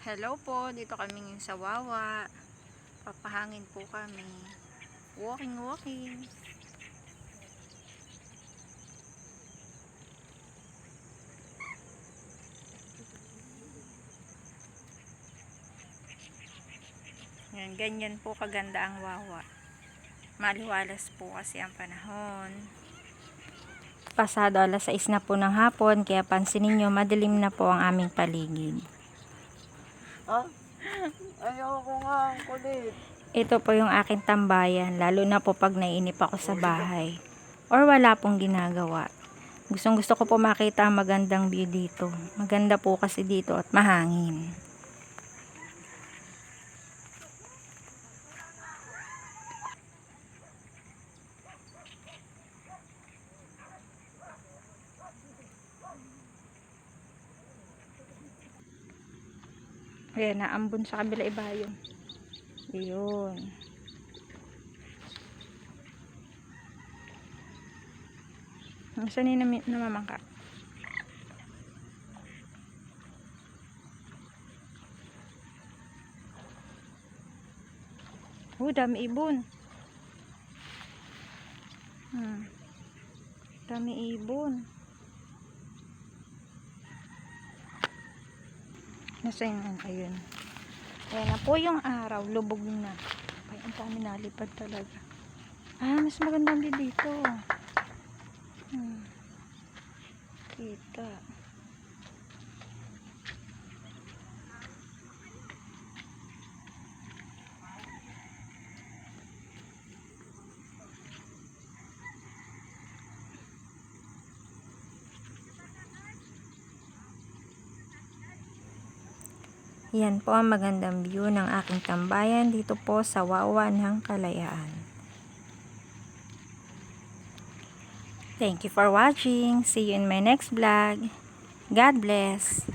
Hello po, dito kami ngayon sa Wawa. Papahangin po kami. Walking. Yan, ganyan po kaganda ang Wawa. Maliwalas po kasi ang panahon. Pasado alas 6 na po ng hapon, kaya pansinin nyo, madilim na po ang aming paligid. Ha? Ayoko nga, ang kulit. Ito po yung aking tambayan, lalo na po pag naiinip ako sa bahay or wala pong ginagawa. Gustong gusto ko po makita ang magandang view dito. Maganda po kasi dito at mahangin. Ayan, naambon sa kabila iba yun. Ayun. Saan yung namamangka? Oh, dami ibon. Dami ibon. Nasaan yan? Ayun. Ayan na po yung araw. Lubog na. Ay, ang dami nalipad talaga. Mas magandang view dito. Kita. Yan po ang magandang view ng aking tambayan dito po sa Wawa ng Kalayaan. Thank you for watching. See you in my next vlog. God bless.